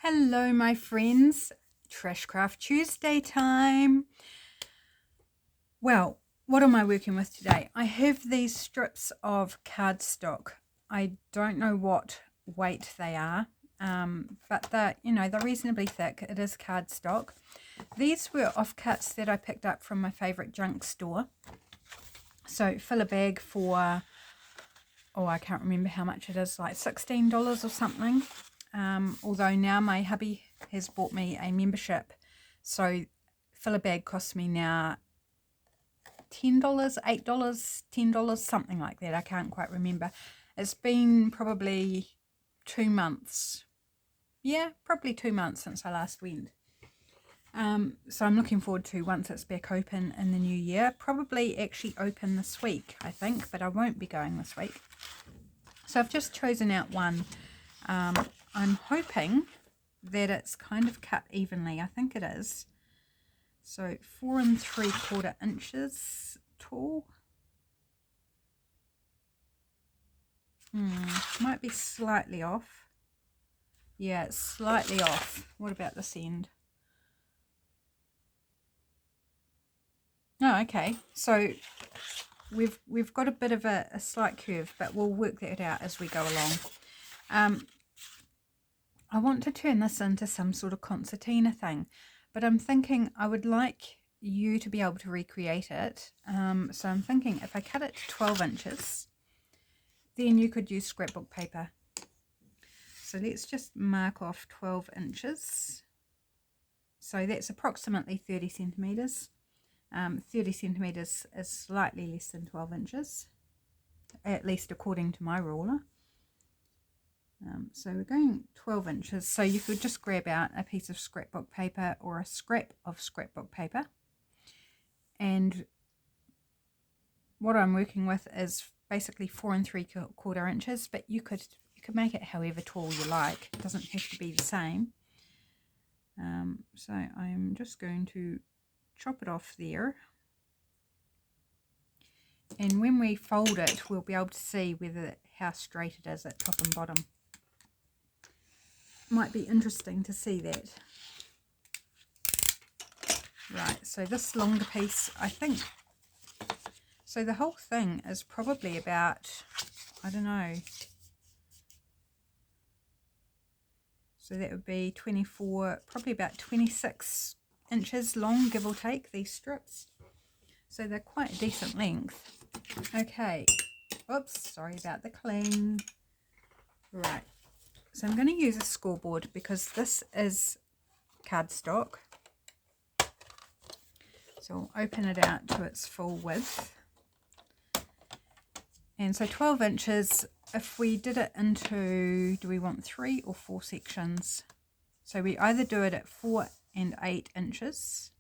Hello my friends, Trashcraft Tuesday time. Well, what am I working with today? I have these strips of cardstock. I don't know what weight they are, but they're reasonably thick. It is cardstock. These were offcuts that I picked up from my favourite junk store. So fill a bag for, I can't remember how much it is, like $16 or something. Although now my hubby has bought me a membership, so fill a bag costs me now $10, $8, $10, something like that. I can't quite remember. It's been probably 2 months. Yeah, probably 2 months since I last went. So I'm looking forward to once it's back open in the new year. Probably actually open this week, I think, but I won't be going this week. So I've just chosen out one. I'm hoping that it's kind of cut evenly. I think it is. So 4 3/4 inches tall. Might be slightly off. Yeah, it's slightly off. What about this end? Oh, okay. So we've got a bit of a slight curve, but we'll work that out as we go along. I want to turn this into some sort of concertina thing, but I'm thinking I would like you to be able to recreate it. So I'm thinking if I cut it to 12 inches, then you could use scrapbook paper. So let's just mark off 12 inches. So that's approximately 30 centimetres. 30 centimetres is slightly less than 12 inches, at least according to my ruler. So we're going 12 inches. So you could just grab out a piece of scrapbook paper or a scrap of scrapbook paper. And what I'm working with is basically 4 3/4 inches, but you could make it however tall you like. It doesn't have to be the same. So I'm just going to chop it off there. And when we fold it, we'll be able to see how straight it is at top and bottom. Might be interesting to see that. Right, so this longer piece, I think, so the whole thing is probably about, I don't know, so that would be 24, probably about 26 inches long, give or take, these strips. So they're quite a decent length. Okay, oops, sorry about the cling. Right, so I'm going to use a scoreboard because this is cardstock. So I'll open it out to its full width. And so 12 inches, if we did it into, do we want 3 or 4 sections? So we either do it at 4 and 8 inches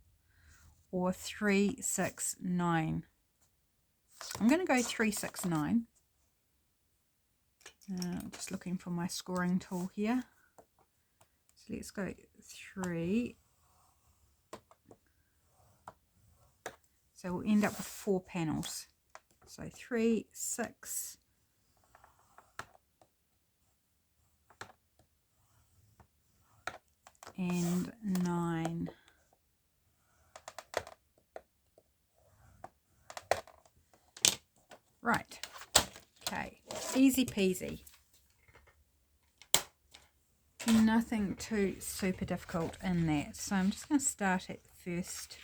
or 3, 6, 9. I'm going to go 3, 6, 9. Just looking for my scoring tool here. So let's go 3. So we'll end up with 4 panels. So 3, 6, and 9. Right, okay, easy peasy. Nothing too super difficult in that. So I'm just going to start at the first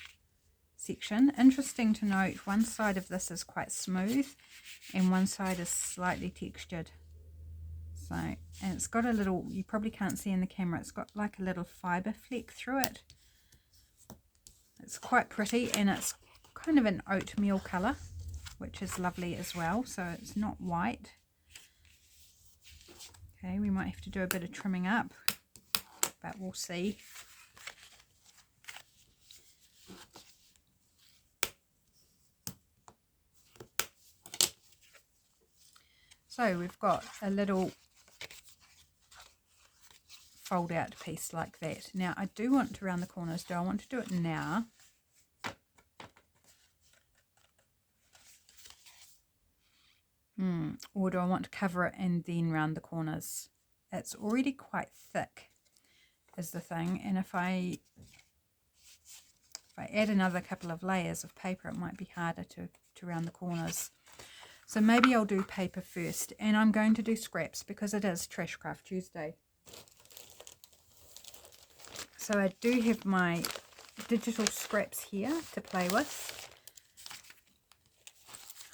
section. Interesting to note, one side of this is quite smooth and one side is slightly textured. So, and it's got a little, you probably can't see in the camera, it's got like a little fibre fleck through it. It's quite pretty and it's kind of an oatmeal colour, which is lovely as well. So it's not white. Okay, we might have to do a bit of trimming up, but we'll see. So we've got a little fold out piece like that. Now I do want to round the corners. Do I want to do it now? Or do I want to cover it and then round the corners? It's already quite thick. is the thing, and if I add another couple of layers of paper, it might be harder to round the corners. So maybe I'll do paper first, and I'm going to do scraps because it is Trash Craft Tuesday. So I do have my digital scraps here to play with.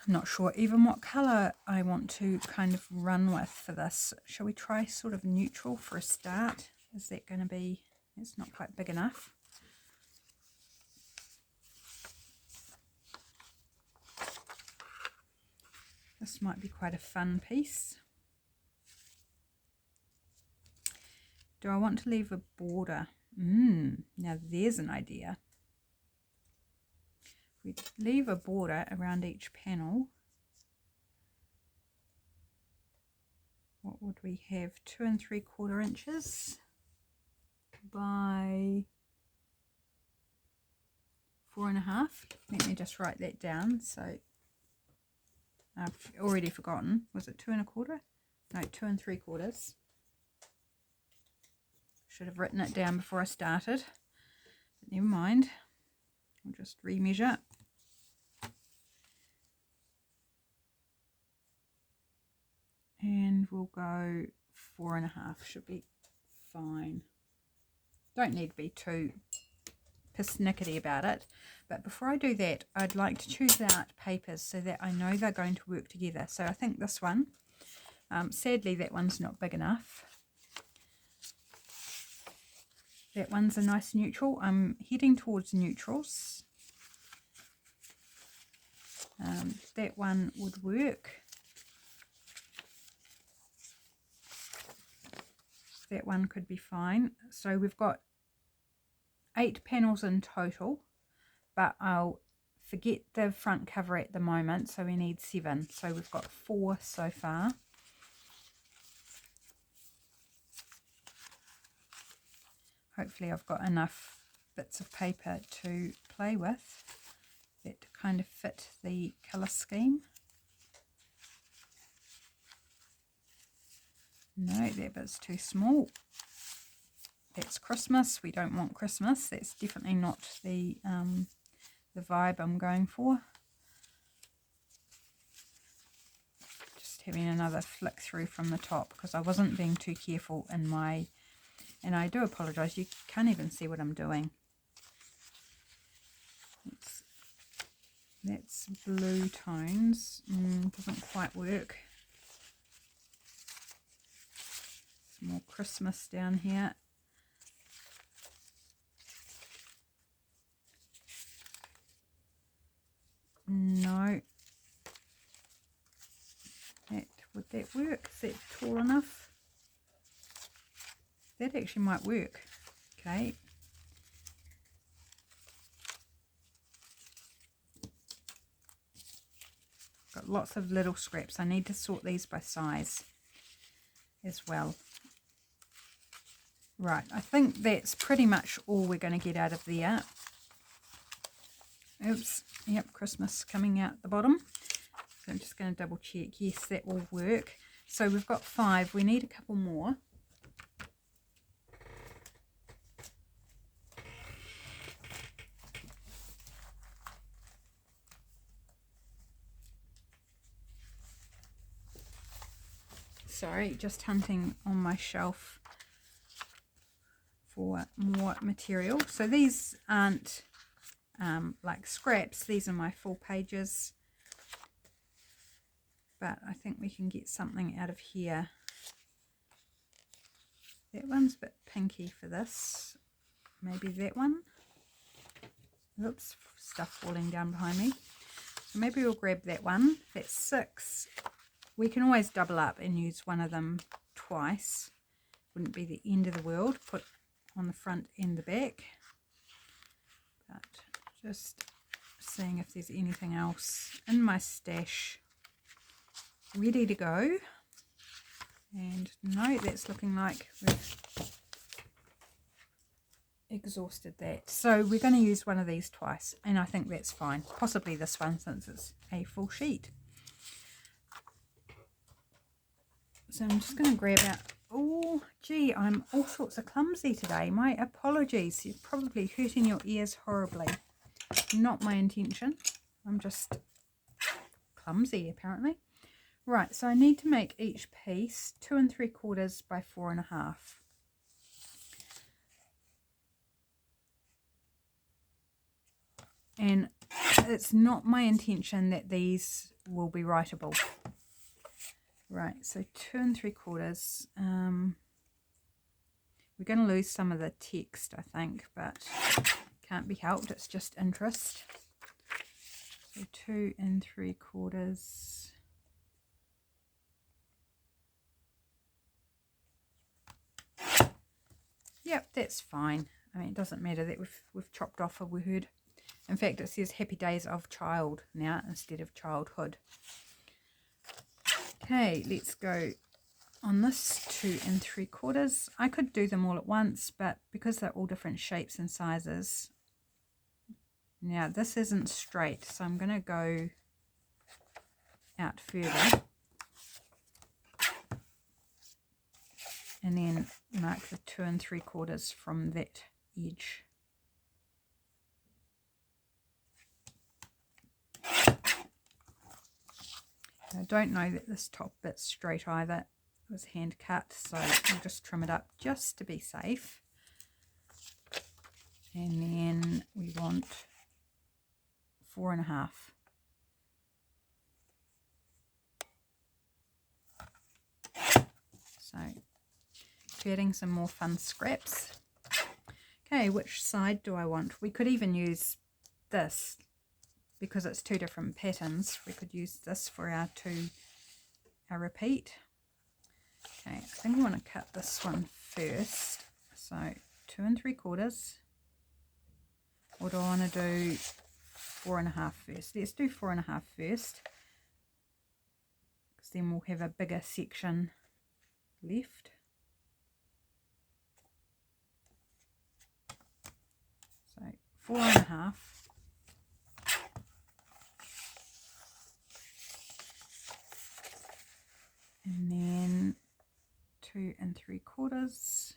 I'm not sure even what colour I want to kind of run with for this. Shall we try sort of neutral for a start? Is that going to be, it's not quite big enough. This might be quite a fun piece. Do I want to leave a border? Now there's an idea. We leave a border around each panel. What would we have? 2 3/4 inches by 4.5. Let me just write that down. So I've already forgotten. Was it 2 1/4? No, 2 3/4. Should have written it down before I started. But never mind. We'll just remeasure. And we'll go 4.5. Should be fine. Don't need to be too persnickety about it. But before I do that, I'd like to choose out papers so that I know they're going to work together. So I think this one, sadly that one's not big enough. That one's a nice neutral. I'm heading towards neutrals. That one would work. That one could be fine. So we've got 8 panels in total, but I'll forget the front cover at the moment, so we need 7. So we've got 4 so far. Hopefully I've got enough bits of paper to play with that kind of fit the colour scheme. No, that bit's too small. That's Christmas. We don't want Christmas. That's definitely not the vibe I'm going for. Just having another flick through from the top because I wasn't being too careful in my, and I do apologise, you can't even see what I'm doing. That's blue tones. Doesn't quite work. Some more Christmas down here. No. Would that work? Is that tall enough? That actually might work. Okay. Got lots of little scraps. I need to sort these by size as well. Right, I think that's pretty much all we're going to get out of there. Oops, yep, Christmas coming out the bottom. So I'm just going to double check. Yes, that will work. So we've got 5. We need a couple more. Sorry, just hunting on my shelf for more material. So these aren't like scraps. These are my full pages. But I think we can get something out of here. That one's a bit pinky for this. Maybe that one. Oops, stuff falling down behind me. So maybe we'll grab that one. That's 6. We can always double up and use one of them twice. Wouldn't be the end of the world. Put on the front and the back. But just seeing if there's anything else in my stash ready to go. And no, that's looking like we've exhausted that. So we're going to use one of these twice, and I think that's fine. Possibly this one since it's a full sheet. So I'm just going to grab out Oh, gee, I'm all sorts of clumsy today. My apologies. You're probably hurting your ears horribly. Not my intention. I'm just clumsy, apparently. Right, so I need to make each piece 2 3/4 by 4 1/2. And it's not my intention that these will be writable. Right, so 2 3/4. We're going to lose some of the text, I think, but can't be helped. It's just interest. So 2 3/4. Yep, that's fine. I mean, it doesn't matter that we've chopped off a word. In fact, it says happy days of child now instead of childhood. Okay, let's go on this 2 3/4. I could do them all at once, but because they're all different shapes and sizes. Now, this isn't straight, so I'm going to go out further. And then mark the 2 3/4 from that edge. I don't know that this top bit's straight either. It was hand cut, so I'll just trim it up just to be safe. And then we want 4 1/2. So creating some more fun scraps. Okay, which side do I want? We could even use this because it's 2 different patterns. We could use this for our repeat. Okay, I think I want to cut this one first. So 2 3/4. Or do I want to do 4 1/2 first? Let's do 4 1/2 first, because then we'll have a bigger section left. So 4 1/2. And then 2 3/4.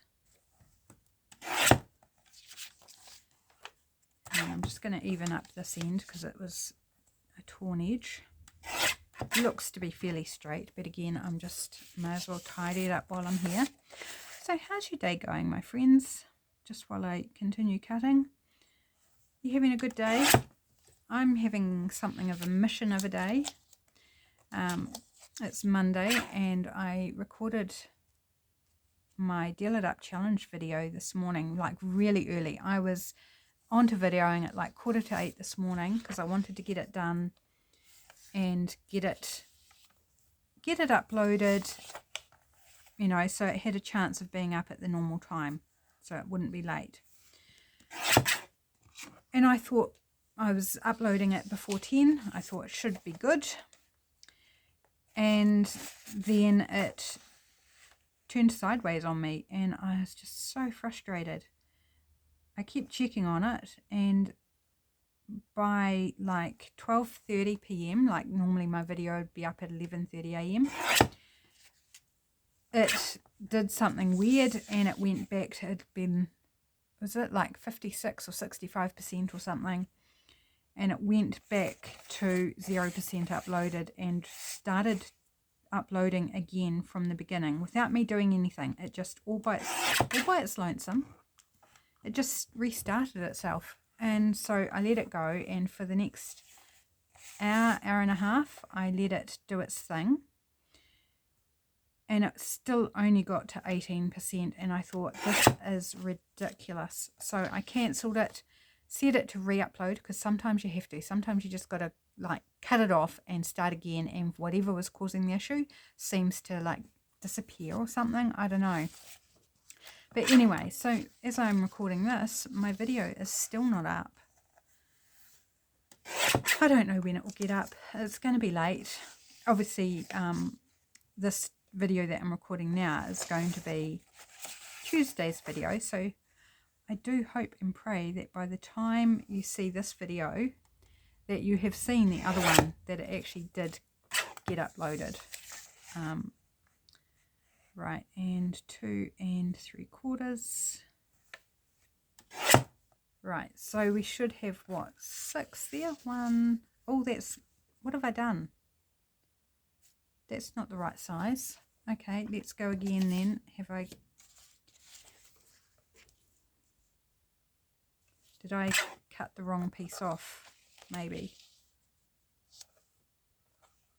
And I'm just going to even up this end because it was a torn edge. It looks to be fairly straight, but again, I'm just may as well tidy it up while I'm here. So how's your day going, my friends? Just while I continue cutting. You having a good day? I'm having something of a mission of a day. It's Monday and I recorded my Deal It Up challenge video this morning, like really early. I was onto videoing at like 7:45 this morning because I wanted to get it done and get it uploaded, you know, so it had a chance of being up at the normal time, so it wouldn't be late. And I thought I was uploading it before 10. I thought it should be good. And then it turned sideways on me and I was just so frustrated. I kept checking on it, and by like 12:30 p.m, like normally my video would be up at 11:30 a.m, it did something weird and it went back to, it'd been, was it like 56 or 65% or something, and it went back to 0% uploaded and started uploading again from the beginning without me doing anything. It just all by its lonesome, it just restarted itself. And so I let it go, and for the next hour and a half I let it do its thing, and it still only got to 18%, and I thought, this is ridiculous. So I cancelled it, set it to re-upload, because sometimes you have to, sometimes you just got to like cut it off and start again, and whatever was causing the issue seems to like disappear or something, I don't know. But anyway, so as I'm recording this, my video is still not up. I don't know when it will get up. It's going to be late. Obviously, this video that I'm recording now is going to be Tuesday's video, so I do hope and pray that by the time you see this video that you have seen the other one, that it actually did get uploaded. Right, and 2 3/4. Right, so we should have what, 6 there? 1. Oh, that's, what have I done? That's not the right size. Okay, let's go again then. Did I cut the wrong piece off? Maybe.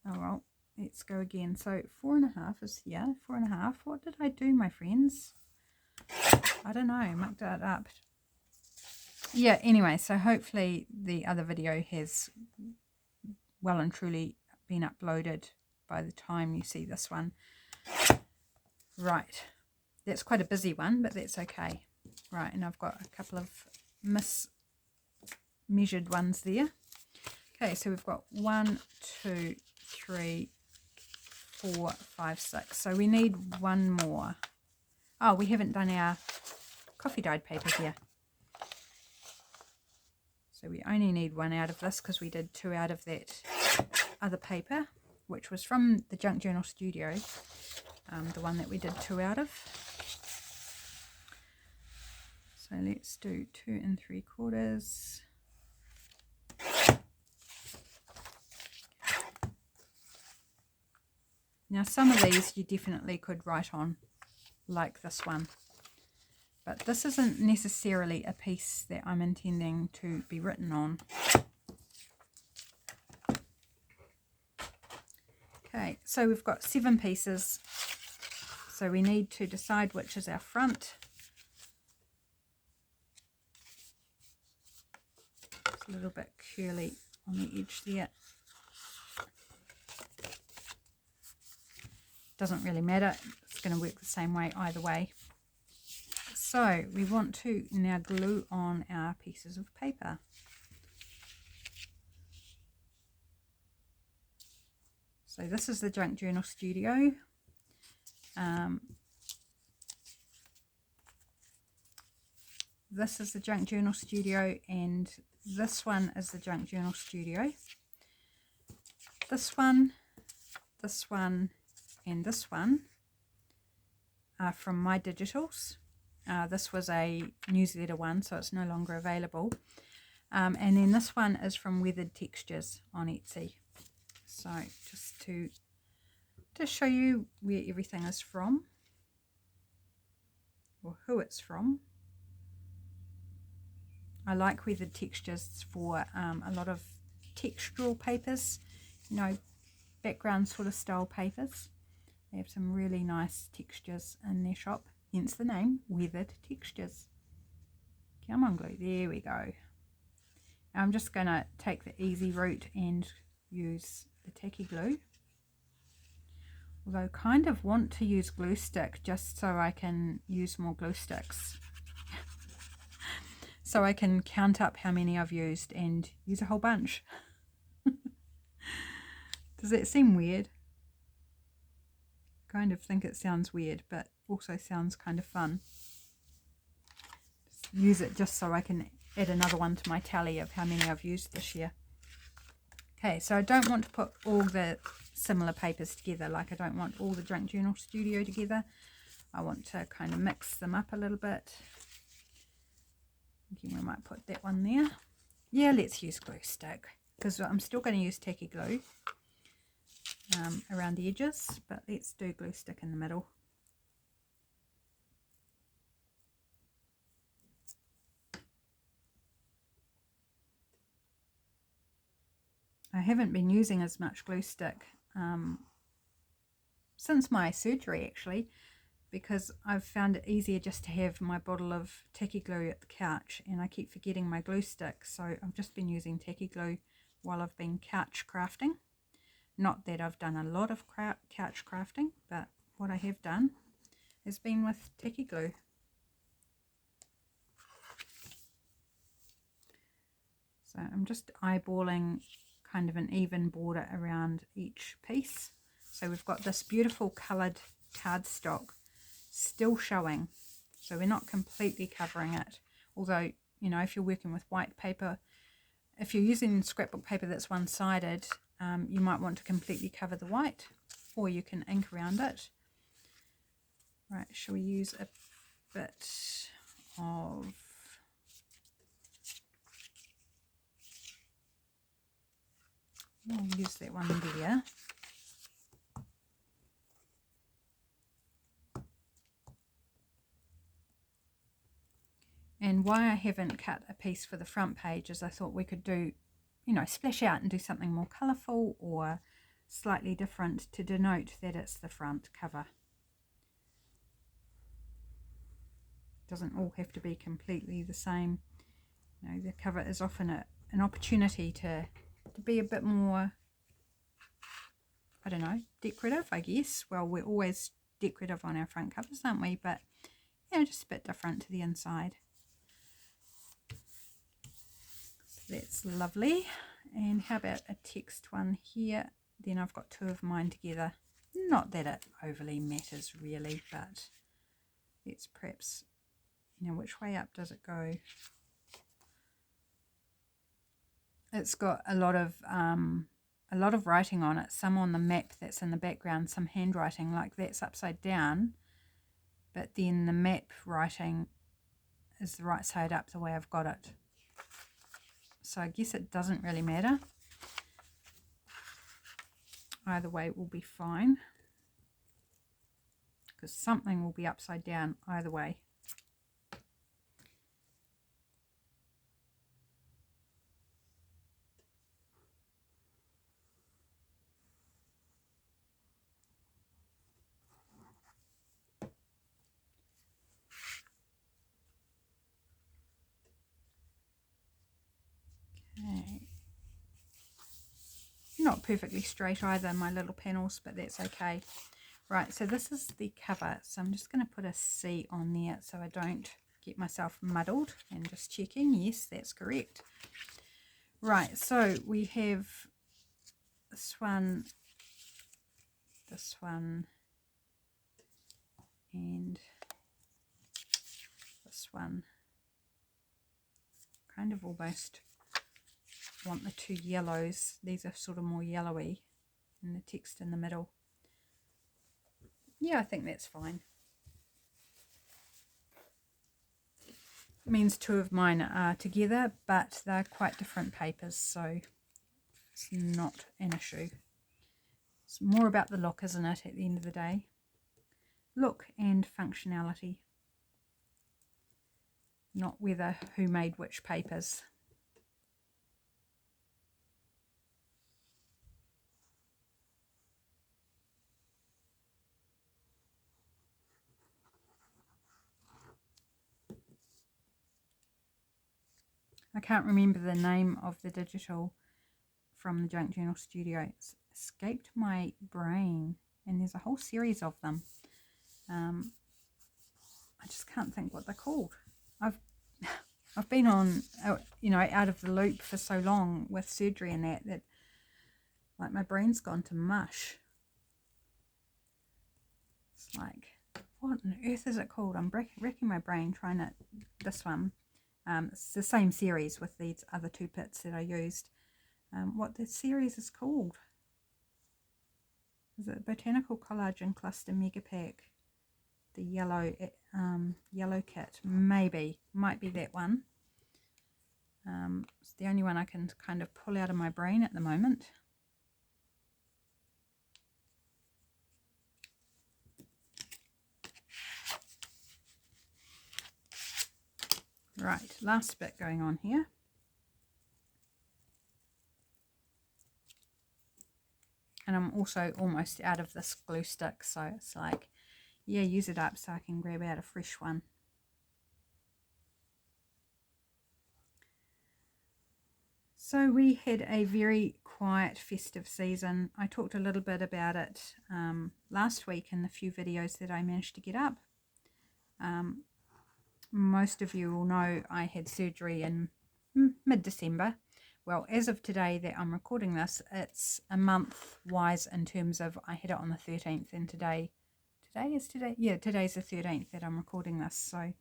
Oh well, let's go again. So 4.5 is here. 4.5. What did I do, my friends? I don't know. I mucked it up. Yeah, anyway, so hopefully the other video has well and truly been uploaded by the time you see this one. Right, that's quite a busy one, but that's okay. Right, and I've got a couple of measured ones there. Okay, so we've got 1, 2, 3, 4, 5, 6. So we need one more. Oh, we haven't done our coffee dyed paper here. So we only need one out of this because we did 2 out of that other paper, which was from the Junk Journal Studio, the one that we did 2 out of. So let's do 2 3/4. Now some of these you definitely could write on, like this one. But this isn't necessarily a piece that I'm intending to be written on. Okay, so we've got 7 pieces. So we need to decide which is our front. It's a little bit curly on the edge there. Doesn't really matter. It's going to work the same way either way. So we want to now glue on our pieces of paper. So this is the Junk Journal Studio. This is the Junk Journal Studio, and this one is the Junk Journal Studio. This one, and this one are from My Digitals. This was a newsletter one, so it's no longer available. And then this one is from Weathered Textures on Etsy. So just to show you where everything is from, or who it's from. I like Weathered Textures for a lot of textural papers, you know, background sort of style papers. They have some really nice textures in their shop, hence the name Weathered Textures. Come on, glue. There we go. Now I'm just going to take the easy route and use the tacky glue. Although I kind of want to use glue stick just so I can use more glue sticks. So I can count up how many I've used and use a whole bunch. Does that seem weird? I kind of think it sounds weird, but also sounds kind of fun. Just use it just so I can add another one to my tally of how many I've used this year. Okay, so I don't want to put all the similar papers together, like I don't want all the Junk Journal Studio together. I want to kind of mix them up a little bit. Thinking we might put that one there. Yeah, let's use glue stick, because I'm still going to use tacky glue around the edges, but let's do glue stick in the middle. I haven't been using as much glue stick since my surgery, actually, because I've found it easier just to have my bottle of tacky glue at the couch, and I keep forgetting my glue stick, so I've just been using tacky glue while I've been couch crafting. Not that I've done a lot of couch crafting, but what I have done has been with tacky glue. So I'm just eyeballing kind of an even border around each piece. So we've got this beautiful coloured cardstock still showing, so we're not completely covering it. Although, you know, if you're working with white paper, if you're using scrapbook paper that's one-sided, you might want to completely cover the white, or you can ink around it. Right, shall we use a bit of I'll use that one there. And why I haven't cut a piece for the front page is I thought we could do, you know, splash out and do something more colourful or slightly different to denote that it's the front cover. Doesn't all have to be completely the same. You know, the cover is often an opportunity to be a bit more, I don't know, decorative, I guess. Well, we're always decorative on our front covers, aren't we? But, you know, just a bit different to the inside. So that's lovely. And how about a text one here? Then I've got two of mine together. Not that it overly matters really, but let's perhaps, you know, which way up does it go? It's got a lot of writing on it, some on the map that's in the background, some handwriting, like that's upside down, but then the map writing is the right side up the way I've got it. So I guess it doesn't really matter. Either way will be fine, because something will be upside down either way. Okay. Not perfectly straight either, my little panels, but that's okay. Right, so this is the cover. So I'm just going to put a C on there so I don't get myself muddled, and just checking. Yes, that's correct. Right, so we have this one, and this one. Kind of almost want the two yellows. These are sort of more yellowy, and the text in the middle. Yeah, I think that's fine. It means two of mine are together, but they're quite different papers, so it's not an issue. It's more about the look, isn't it, at the end of the day? Look and functionality. Not whether who made which papers. I can't remember the name of the digital from the Junk Journal Studio. It's escaped my brain, and there's a whole series of them. I just can't think what they're called. I've been on, you know, out of the loop for so long with surgery and that like my brain's gone to mush. It's like, what on earth is it called? I'm wrecking my brain trying to, this one. It's the same series with these other two pits that I used. What the series is called? Is it Botanical Collage and Cluster Mega Pack? The yellow kit, maybe, might be that one. It's the only one I can kind of pull out of my brain at the moment. Right, last bit going on here. And I'm also almost out of this glue stick, so it's like, yeah, use it up so I can grab out a fresh one. So we had a very quiet festive season. I talked a little bit about it last week in the few videos that I managed to get up. Most of you will know I had surgery in mid-December. Well, as of today that I'm recording this, it's a month wise in terms of I had it on the 13th, and today's the 13th that I'm recording this. So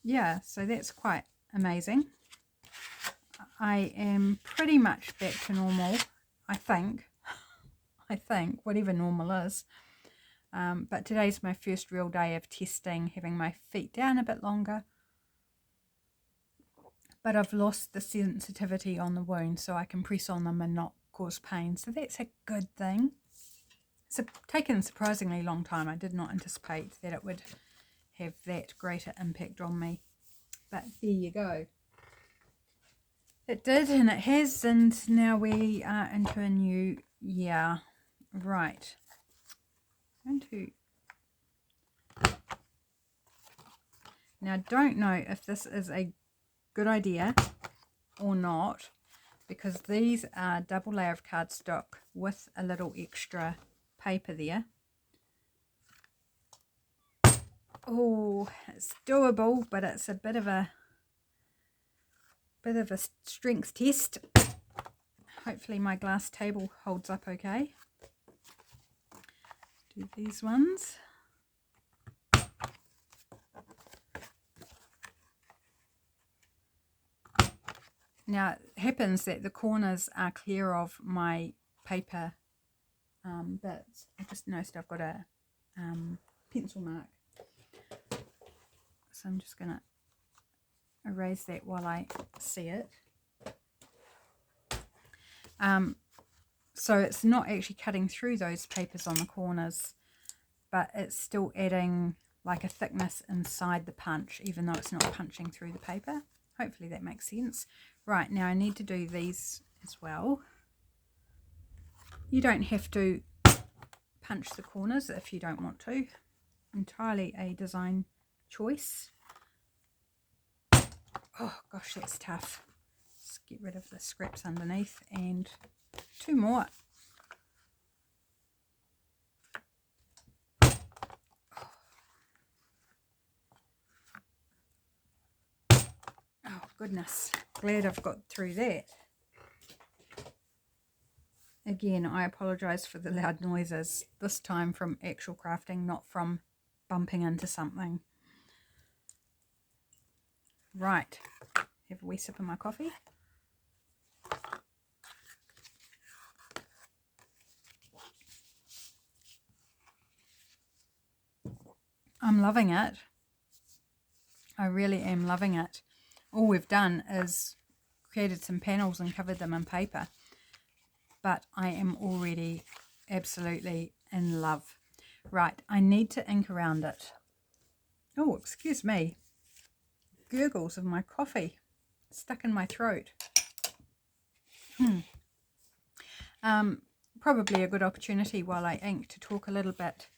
yeah, so that's quite amazing. I am pretty much back to normal, I think, whatever normal is. But today's my first real day of testing, having my feet down a bit longer. But I've lost the sensitivity on the wound, so I can press on them and not cause pain. So that's a good thing. It's taken a surprisingly long time. I did not anticipate that it would have that greater impact on me. But there you go. It did, and it has, and now we are into a new year. Right. I'm going to... Now, I don't know if this is a good idea or not, because these are double layer of cardstock with a little extra paper there. Oh, it's doable, but it's a bit of a strength test. Hopefully my glass table holds up okay. Do these ones. Now it happens that the corners are clear of my paper bits. I just noticed I've got a pencil mark. So I'm just going to erase that while I see it. So it's not actually cutting through those papers on the corners, but it's still adding like a thickness inside the punch, even though it's not punching through the paper. Hopefully that makes sense. Right, now I need to do these as well. You don't have to punch the corners if you don't want to. Entirely a design choice. Oh gosh, that's tough. Let's get rid of the scraps underneath, and 2 more. Oh goodness, glad I've got through that. Again, I apologise for the loud noises, this time from actual crafting, not from bumping into something. Right, have a wee sip of my coffee. I'm loving it. I really am loving it. All we've done is created some panels and covered them in paper. But I am already absolutely in love. Right, I need to ink around it. Oh, excuse me. Gurgles of my coffee stuck in my throat. Probably a good opportunity while I ink to talk a little bit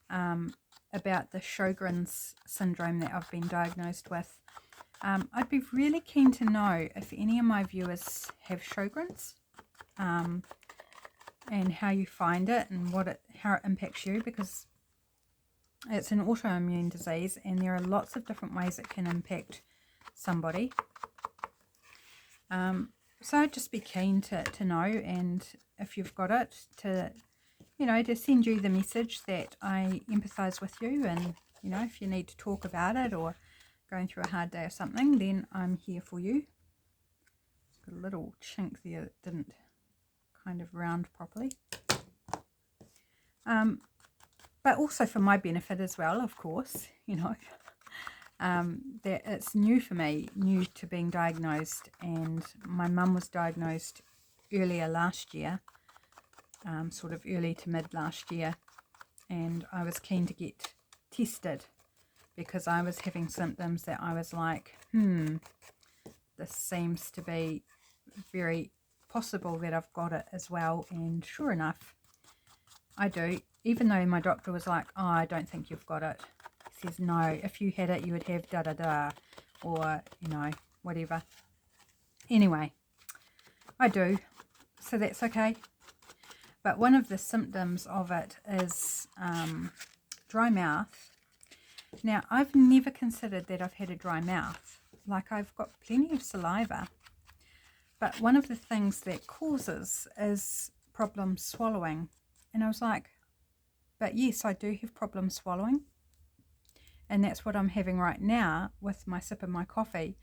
about the Sjogren's syndrome that I've been diagnosed with. I'd be really keen to know if any of my viewers have Sjogren's, and how you find it and how it impacts you, because it's an autoimmune disease and there are lots of different ways it can impact somebody. So I'd just be keen to know, and if you've got it, to to send you the message that I empathise with you, and if you need to talk about it or going through a hard day or something, then I'm here for you. Got a little chink there that didn't kind of round properly. But also for my benefit as well, of course, that it's new for me, new to being diagnosed, and my mum was diagnosed earlier last year, sort of early to mid last year, and I was keen to get tested because I was having symptoms that I was like, this seems to be very possible that I've got it as well. And sure enough, I do, even though my doctor was like, oh, I don't think you've got it. He says, no, if you had it, you would have da-da-da, or, whatever. Anyway, I do, so that's okay. But one of the symptoms of it is dry mouth. Now, I've never considered that I've had a dry mouth. Like, I've got plenty of saliva. But one of the things that causes is problem swallowing. And I was like, but yes, I do have problems swallowing. And that's what I'm having right now with my sip of my coffee,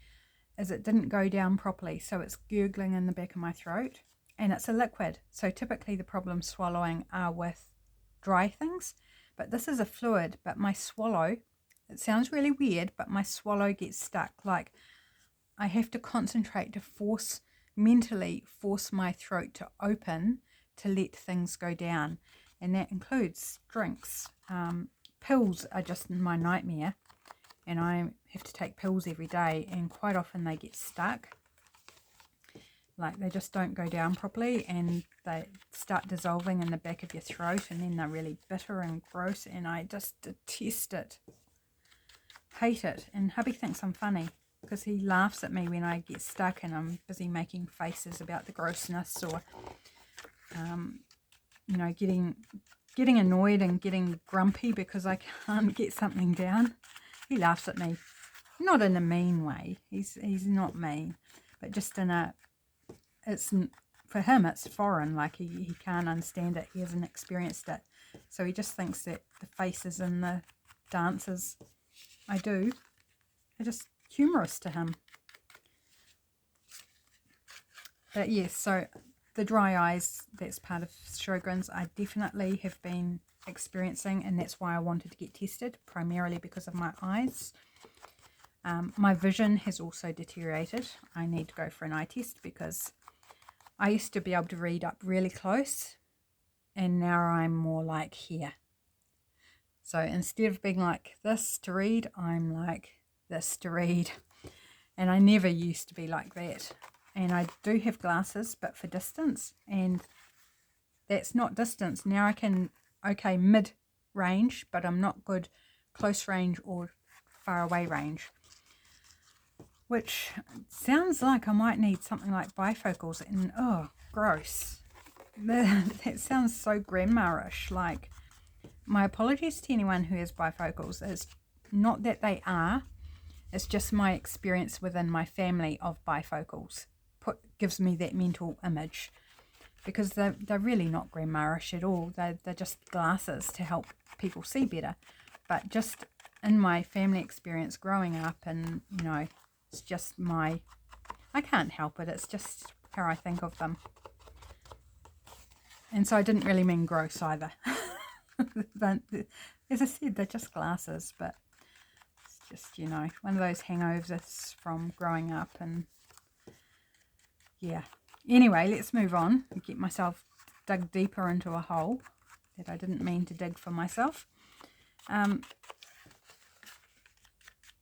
is it didn't go down properly. So it's gurgling in the back of my throat. And it's a liquid. So typically the problems swallowing are with dry things. But this is a fluid, but my swallow, it sounds really weird, but my swallow gets stuck. Like I have to concentrate to mentally force my throat to open to let things go down. And that includes drinks. Pills are just my nightmare. And I have to take pills every day, and quite often they get stuck. Like they just don't go down properly, and they start dissolving in the back of your throat, and then they're really bitter and gross, and I just detest it. Hate it. And hubby thinks I'm funny because he laughs at me when I get stuck and I'm busy making faces about the grossness, or you know, getting annoyed and getting grumpy because I can't get something down. He laughs at me, not in a mean way. He's not mean, but just in a, it's, for him it's foreign. Like he can't understand it. He hasn't experienced it, so he just thinks that the faces and the dances I do are just humorous to him. But yes, so the dry eyes, that's part of Sjogren's, I definitely have been experiencing, and that's why I wanted to get tested, primarily because of my eyes. My vision has also deteriorated. I need to go for an eye test because I used to be able to read up really close, and now I'm more like here. So instead of being like this to read, I'm like this to read. And I never used to be like that. And I do have glasses, but for distance, and that's not distance. Now I can, okay, mid-range, but I'm not good close range or far away range. Which sounds like I might need something like bifocals, and oh, gross. That sounds so grandma-ish. Like, my apologies to anyone who has bifocals. It's not that they are, it's just my experience within my family of bifocals gives me that mental image, because they're really not grandma-ish at all. They're just glasses to help people see better. But just in my family experience growing up, and you know, it's just I can't help it. It's just how I think of them. And so I didn't really mean gross either. But as I said, they're just glasses, but it's just, you know, one of those hangovers from growing up. And yeah. Anyway, let's move on and get myself dug deeper into a hole that I didn't mean to dig for myself.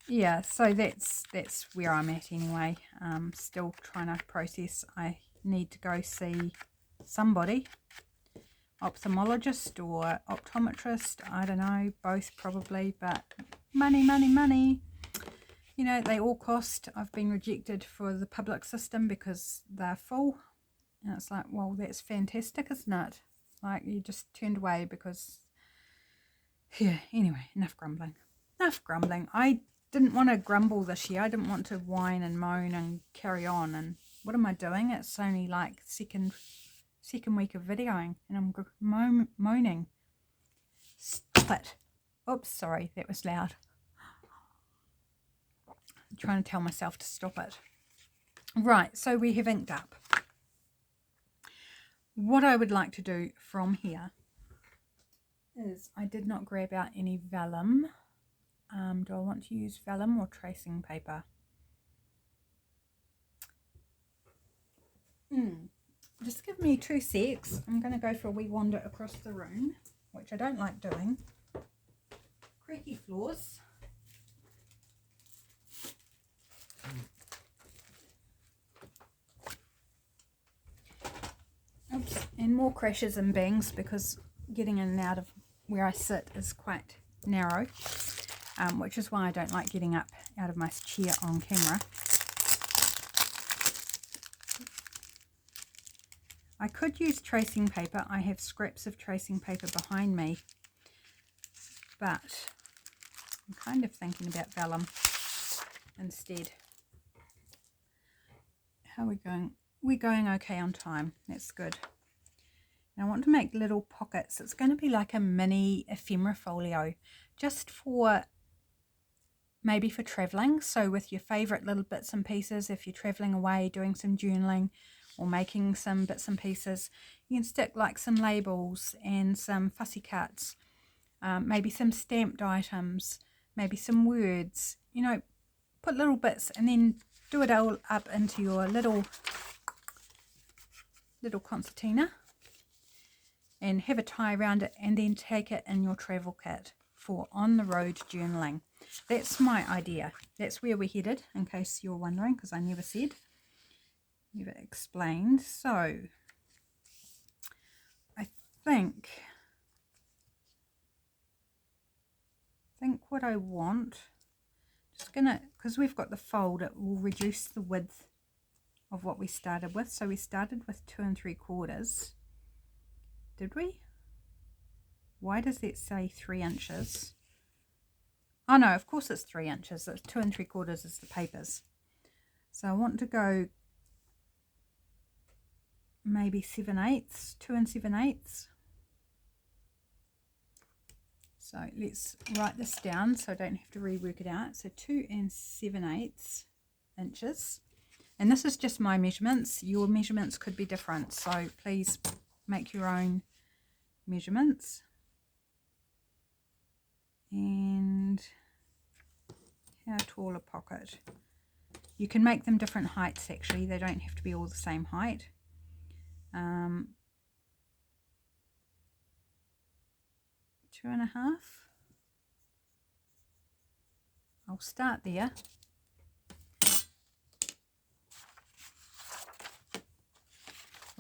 Yeah, so that's where I'm at anyway. Still trying to process. I need to go see somebody, ophthalmologist or optometrist, I don't know, both probably, but money, money, money. You know, they all cost. I've been rejected for the public system because they're full. And it's like, well, that's fantastic, isn't it? Like, you just turned away because, yeah, anyway, enough grumbling. Enough grumbling. I didn't want to grumble this year. I didn't want to whine and moan and carry on. And what am I doing? It's only like second week of videoing, and I'm moaning. Stop it. Oops, sorry, that was loud. I'm trying to tell myself to stop it. Right, so we have inked up. What I would like to do from here is, I did not grab out any vellum. Do I want to use vellum or tracing paper? Just give me 2 secs. I'm going to go for a wee wander across the room, which I don't like doing. Creaky floors. Oops. And more crashes and bangs because getting in and out of where I sit is quite narrow, which is why I don't like getting up out of my chair on camera. I could use tracing paper. I have scraps of tracing paper behind me, but I'm kind of thinking about vellum instead. How are we going? We're going okay on time. That's good. And I want to make little pockets. It's going to be like a mini ephemera folio, just for maybe for traveling. So with your favorite little bits and pieces, if you're traveling away doing some journaling or making some bits and pieces, you can stick like some labels and some fussy cuts. maybe some stamped items, maybe some words, you know, put little bits and then do it all up into your little concertina and have a tie around it, and then take it in your travel kit for on the road journaling. That's my idea. That's where we're headed, in case you're wondering, because I never explained. So I think what I want, just gonna, because we've got the fold, it will reduce the width of what we started with. So we started with 2 3/4. Did we? Why does that say 3 inches? Oh no, of course it's 3 inches. It's 2 3/4 is the papers. So I want to go maybe 7/8, 2 7/8. So let's write this down so I don't have to rework it out. So 2 7/8 inches. And this is just my measurements. Your measurements could be different, so please make your own measurements. And how tall a pocket? You can make them different heights actually. They don't have to be all the same height. 2.5. I'll start there.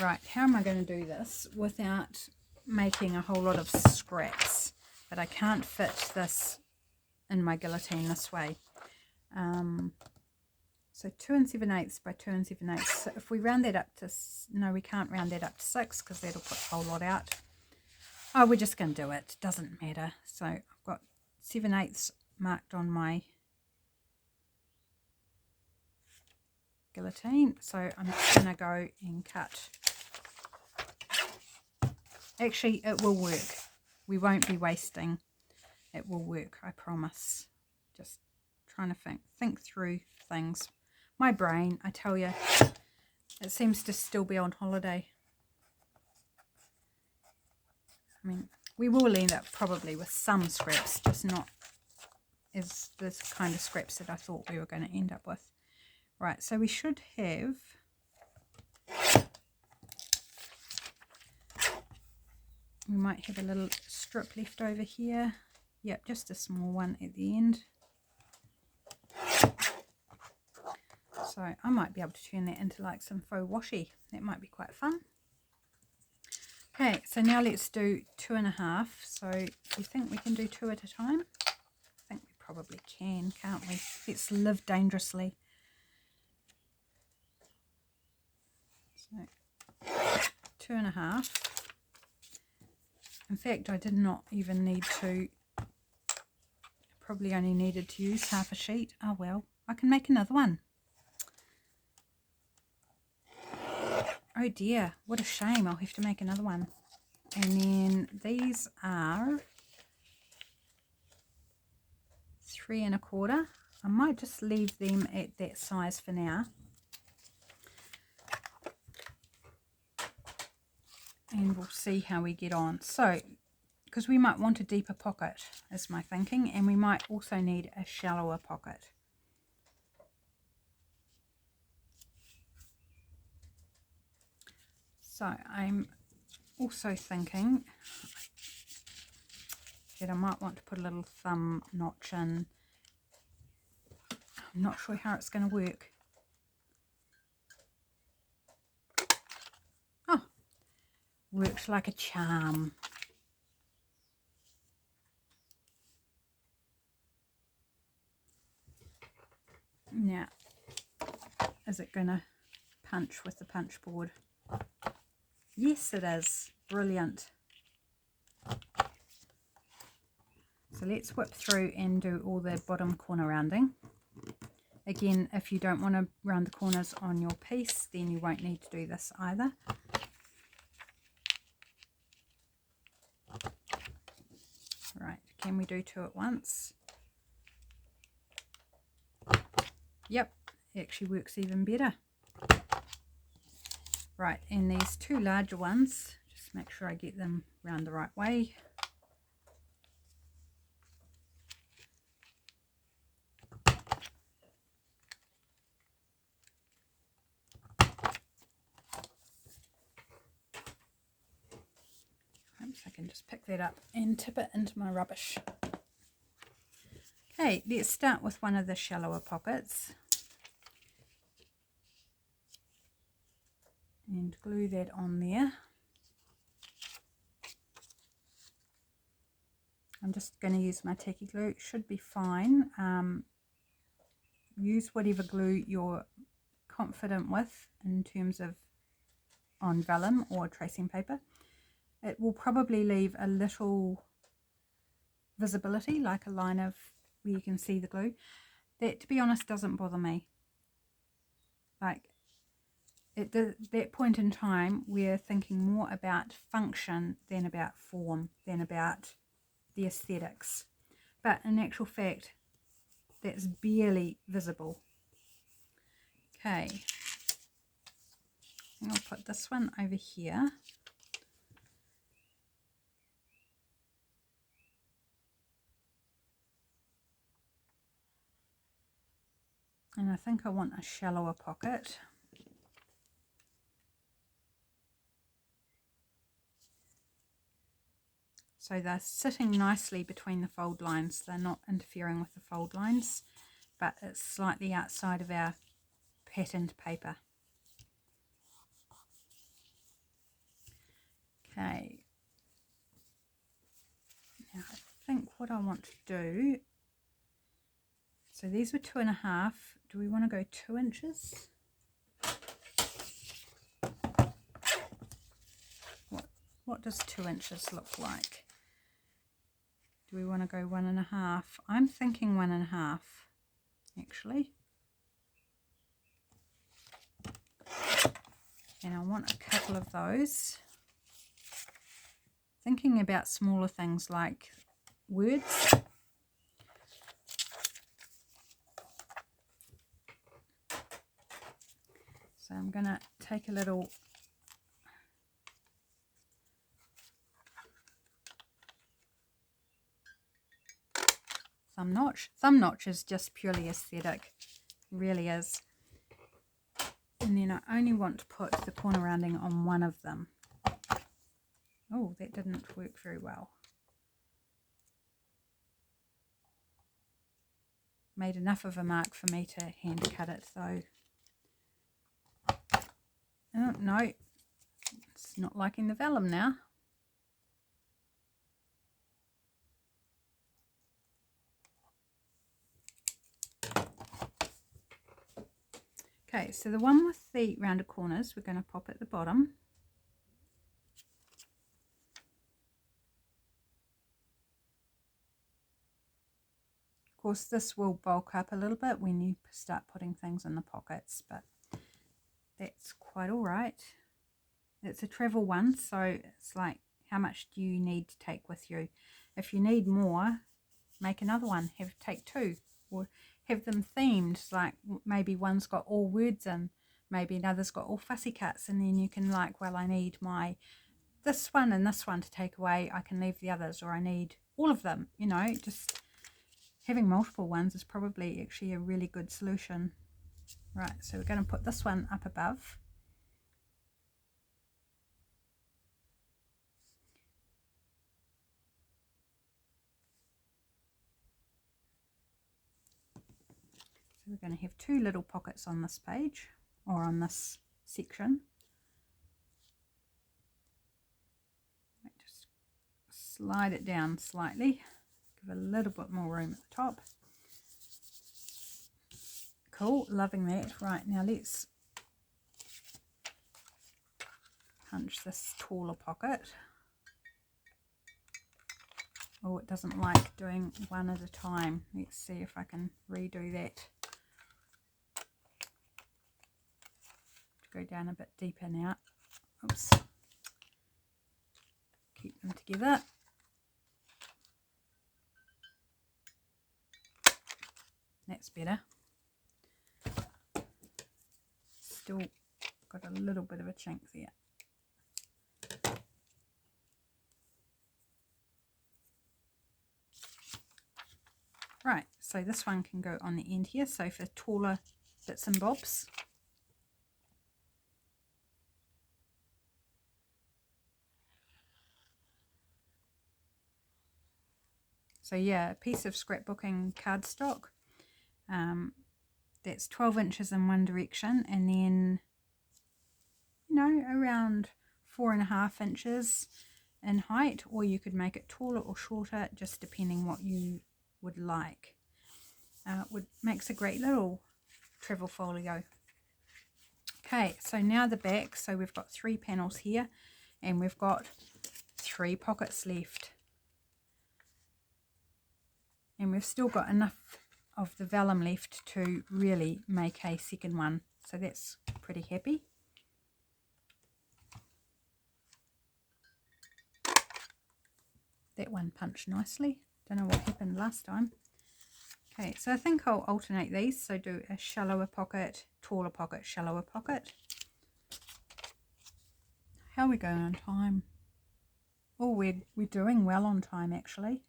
Right, how am I going to do this without making a whole lot of scraps? But I can't fit this in my guillotine this way. So 2 7/8 by 2 7/8. So if we round that up to, no, we can't round that up to 6 because that'll put a whole lot out. Oh, we're just going to do it. Doesn't matter. So I've got 7/8 marked on my guillotine. So I'm just going to go and cut. Actually, it will work. We won't be wasting. It will work, I promise. Just trying to think through things. My brain, I tell you, it seems to still be on holiday. I mean, we will end up probably with some scraps, just not as the kind of scraps that I thought we were going to end up with. Right, so we should have... We might have a little strip left over here. Yep, just a small one at the end. So I might be able to turn that into like some faux washi. That might be quite fun. Okay, so now let's do 2.5. So do you think we can do 2 at a time? I think we probably can, can't we? Let's live dangerously. So 2.5. In fact, I did not even need to, probably only needed to use half a sheet. Oh well, I can make another one. Oh dear, what a shame. I'll have to make another one. And then these are 3 1/4. I might just leave them at that size for now. And we'll see how we get on. So, because we might want a deeper pocket, is my thinking, and we might also need a shallower pocket. So, I'm also thinking that I might want to put a little thumb notch in. I'm not sure how it's going to work. Oh, works like a charm. Now, is it going to punch with the punch board? Yes, it is. Brilliant. So let's whip through and do all the bottom corner rounding. Again, if you don't want to round the corners on your piece, then you won't need to do this either. Right, can we do 2 at once? Yep, it actually works even better. Right, and these 2 larger ones, just make sure I get them round the right way. if I can just pick that up and tip it into my rubbish. Okay, let's start with one of the shallower pockets and glue that on there. I'm just going to use my tacky glue. It should be fine. Use whatever glue you're confident with in terms of on vellum or tracing paper. It will probably leave a little visibility, like a line of where you can see the glue. That, to be honest, doesn't bother me. Like, at that point in time, we're thinking more about function than about form, than about the aesthetics. But in actual fact, that's barely visible. Okay, I think I'll put this one over here. And I think I want a shallower pocket. So they're sitting nicely between the fold lines. They're not interfering with the fold lines, but it's slightly outside of our patterned paper. Okay. Now I think what I want to do, so these were 2.5. Do we want to go 2 inches? What does 2 inches look like? Do we want to go 1.5? I'm thinking 1.5 actually. And I want a couple of those. Thinking about smaller things like words. So I'm going to take a little thumb notch. Thumb notch is just purely aesthetic, it really is. And then I only want to put the corner rounding on one of them. Oh, that didn't work very well. Made enough of a mark for me to hand cut it though. Oh no, it's not liking the vellum now. Okay, so the one with the rounded corners we're going to pop at the bottom. Of course, this will bulk up a little bit when you start putting things in the pockets, but that's quite all right. It's a travel one, so it's like, how much do you need to take with you? If you need more, make another one. Take 2, or have them themed. Like maybe one's got all words in, maybe another's got all fussy cuts, and then you can like, well, I need my this one and this one to take away. I can leave the others, or I need all of them. You know, just having multiple ones is probably actually a really good solution. Right, so we're going to put this one up above. So we're going to have 2 little pockets on this page, or on this section. Just slide it down slightly, give a little bit more room at the top. Cool, loving that. Right, now let's punch this taller pocket. Oh, it doesn't like doing one at a time. Let's see if I can redo that. Go down a bit deeper now. Oops. Keep them together. That's better. Still got a little bit of a chink there. Right, so this one can go on the end here, so for taller bits and bobs. So yeah, a piece of scrapbooking cardstock. That's 12 inches in one direction, and then, you know, around 4.5 inches in height, or you could make it taller or shorter, just depending what you would like. Makes a great little travel folio. Okay, so now the back. So we've got 3 panels here, and we've got 3 pockets left, and we've still got enough of the vellum left to really make a second one, so that's pretty happy. That one punched nicely. Don't know what happened last time. Okay, so I think I'll alternate these, so do a shallower pocket, taller pocket, shallower pocket. How are we going on time? Oh, we're doing well on time, actually.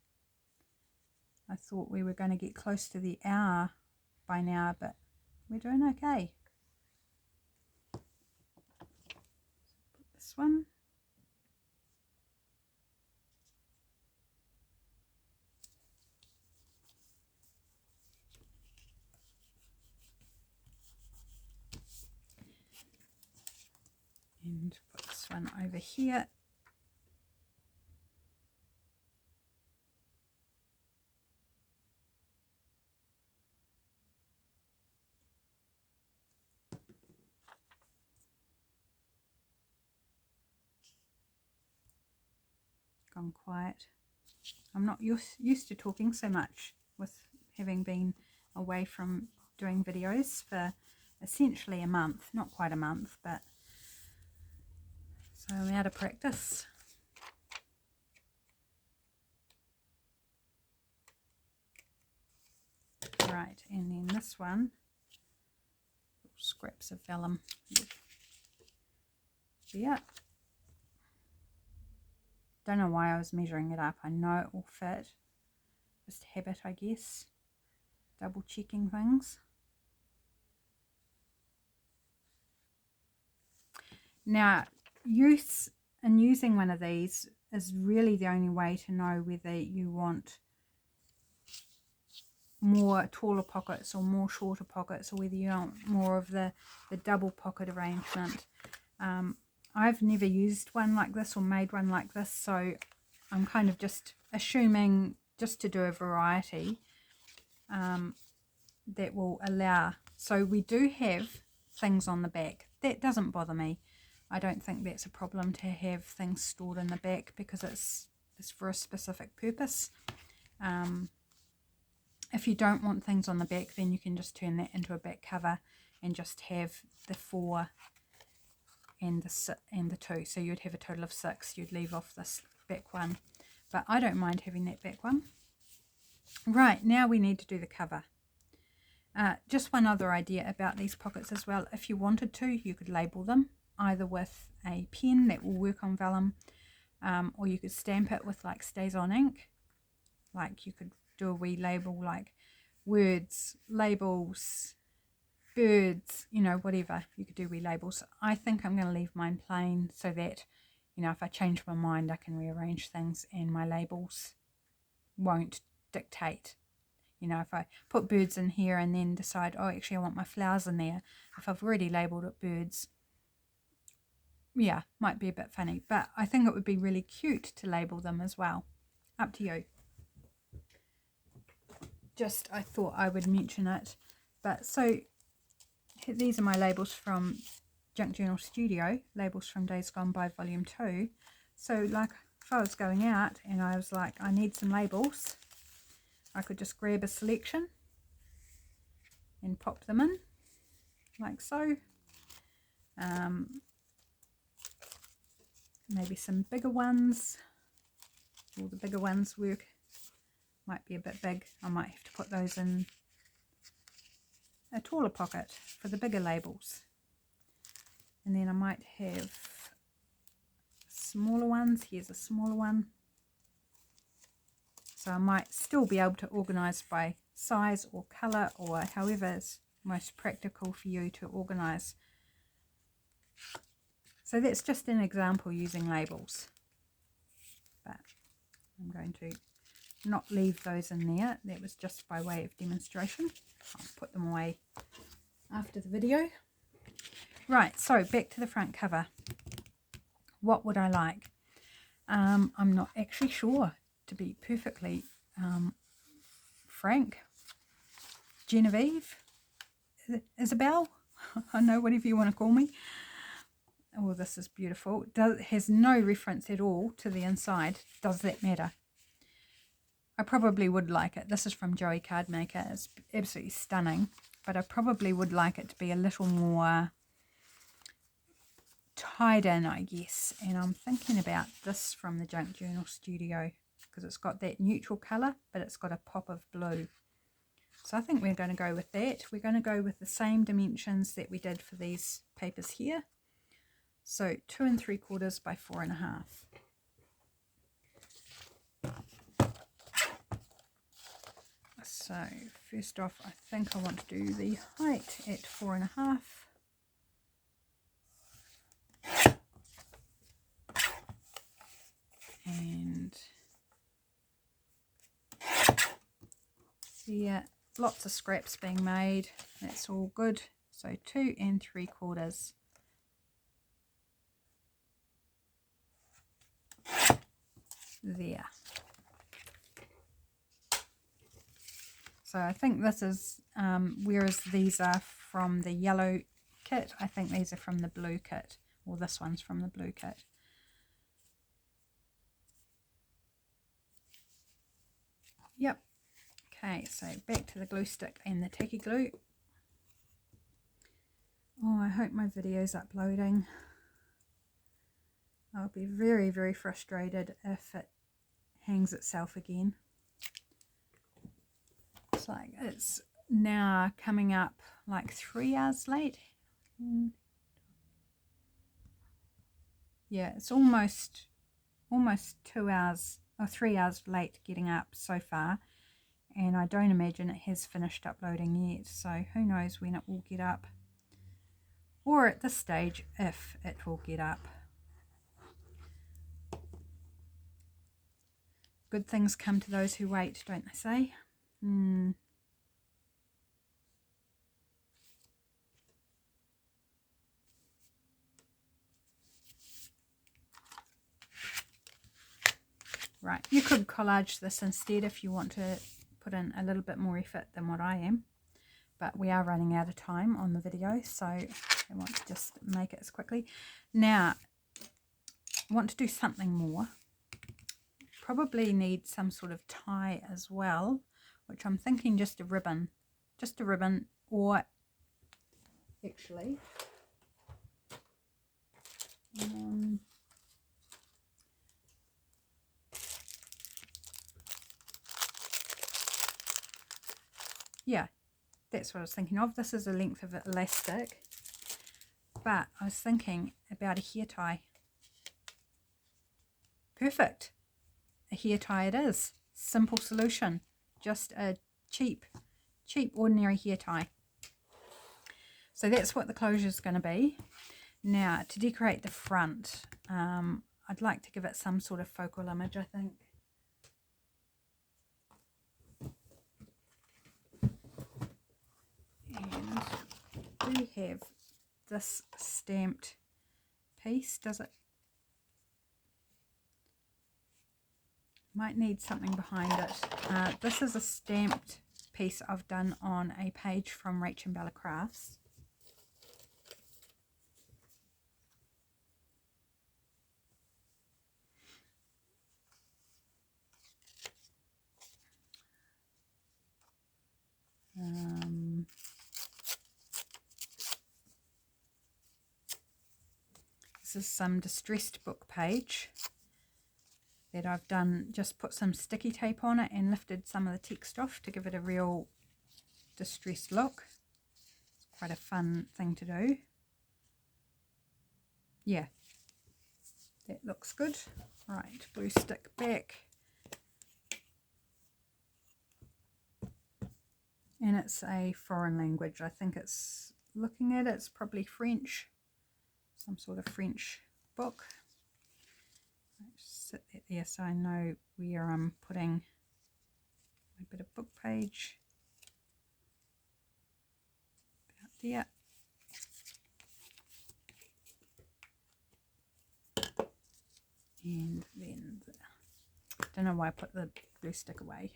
I thought we were going to get close to the hour by now, but we're doing okay. Put this one. And put this one over here. Gone quiet. I'm not used to talking so much, with having been away from doing videos for essentially a month. Not quite a month, but so I'm out of practice. Right, and then this one, scraps of vellum. Yeah. Don't know why I was measuring it up. I know it will fit. Just habit, I guess. Double checking things. Now, using one of these is really the only way to know whether you want more taller pockets or more shorter pockets, or whether you want more of the double pocket arrangement. I've never used one like this or made one like this, so I'm kind of just assuming, just to do a variety, that will allow. So we do have things on the back. That doesn't bother me. I don't think that's a problem to have things stored in the back, because it's for a specific purpose. If you don't want things on the back, then you can just turn that into a back cover and just have the 4 and the 2. So you'd have a total of 6. You'd leave off this back one. But I don't mind having that back one. Right, now we need to do the cover. Just one other idea about these pockets as well. If you wanted to, you could label them either with a pen that will work on vellum, or you could stamp it with like stays on ink. Like you could do a wee label like words, labels, birds, you know, whatever. You could do wee labels. I think I'm going to leave mine plain, so that, you know, if I change my mind, I can rearrange things and my labels won't dictate. You know, if I put birds in here and then decide, oh, actually I want my flowers in there, if I've already labelled it birds, yeah, might be a bit funny. But I think it would be really cute to label them as well. Up to you. Just, I thought I would mention it. But so, these are my labels from Junk Journal Studio, labels from Days Gone By Volume 2. So, like, if I was going out and I was like, I need some labels, I could just grab a selection and pop them in, like so. Maybe some bigger ones. All the bigger ones work. Might be a bit big. I might have to put those in a taller pocket for the bigger labels. And then I might have smaller ones. Here's a smaller one. So I might still be able to organise by size or colour, or however is most practical for you to organise. So that's just an example using labels. But I'm going to not leave those in there. That was just by way of demonstration. I'll put them away after the video. Right, so back to the front cover. What would I like? I'm not actually sure, to be perfectly frank. Genevieve? Isabel? I know, whatever you want to call me. Oh, this is beautiful. Has no reference at all to the inside. Does that matter? I probably would like it. This is from Joey Cardmaker. It's absolutely stunning. But I probably would like it to be a little more tied in, I guess. And I'm thinking about this from the Junk Journal Studio, because it's got that neutral colour, but it's got a pop of blue. So I think we're going to go with that. We're going to go with the same dimensions that we did for these papers here. So 2 3/4 by 4 1/2. So first off, I think I want to do the height at 4 1/2. And yeah, lots of scraps being made. That's all good. So 2 3/4. There. So I think this is, whereas these are from the yellow kit, I think these are from the blue kit, or this one's from the blue kit. Yep. Okay, so back to the glue stick and the tacky glue. Oh, I hope my video's uploading. I'll be very, very frustrated if it hangs itself again. It's like it's now coming up like 3 hours late. Yeah, it's almost 2 hours or 3 hours late getting up so far, and I don't imagine it has finished uploading yet, so who knows when it will get up, or at this stage if it will get up. Good things come to those who wait, don't they say? Right, you could collage this instead if you want to put in a little bit more effort than what I am, but we are running out of time on the video, so I want to just make it as quickly. Now, I want to do something more. Probably need some sort of tie as well, which I'm thinking just a ribbon, or actually yeah, that's what I was thinking of. This is a length of elastic, but I was thinking about a hair tie. Perfect. A hair tie it is. Simple solution. Just a cheap ordinary hair tie. So that's what the closure is going to be. Now, to decorate the front, I'd like to give it some sort of focal image, I think. And we have this stamped piece. Does it? Might need something behind it. This is a stamped piece I've done on a page from Rach and Bella Crafts. This is some distressed book page that I've done, just put some sticky tape on it and lifted some of the text off to give it a real distressed look. It's quite a fun thing to do. Yeah, that looks good. Right, blue stick back. And it's a foreign language. I think it's, looking at it, it's probably French. Some sort of French book. Just sit that there so I know where I'm putting a bit of book page about there. And then, I don't know why I put the glue stick away.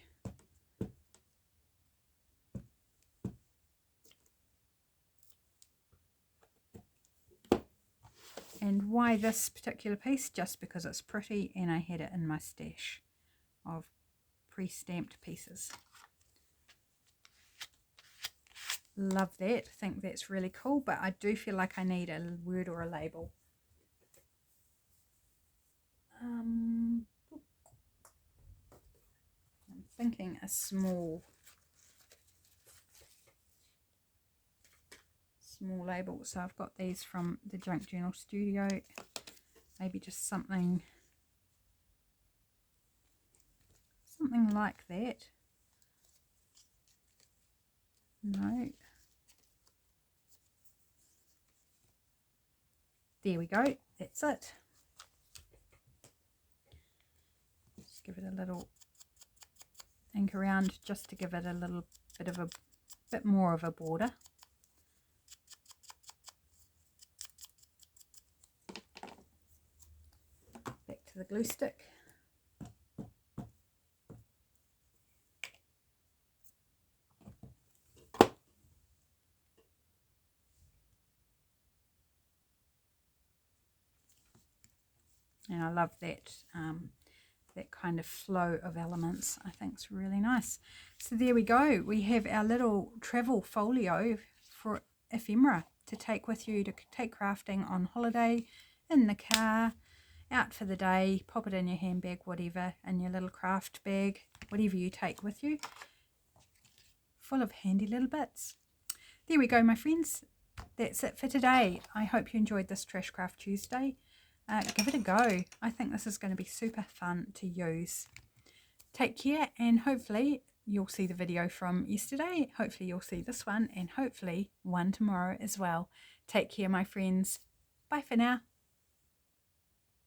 And why this particular piece? Just because it's pretty and I had it in my stash of pre-stamped pieces. Love that. Think that's really cool, but I do feel like I need a word or a label. I'm thinking a small label. So I've got these from the Junk Journal Studio. Maybe just something like that. No. There we go. That's it. Just give it a little ink around just to give it a little bit more of a border. Back to the glue stick. And I love that that kind of flow of elements. I think it's really nice. So there we go. We have our little travel folio for ephemera to take with you, to take crafting on holiday, in the car, out for the day, pop it in your handbag, whatever, in your little craft bag, whatever you take with you. Full of handy little bits. There we go, my friends. That's it for today. I hope you enjoyed this Trash Craft Tuesday. Give it a go. I think this is going to be super fun to use. Take care, and hopefully you'll see the video from yesterday. Hopefully you'll see this one, and hopefully one tomorrow as well. Take care, my friends. Bye for now.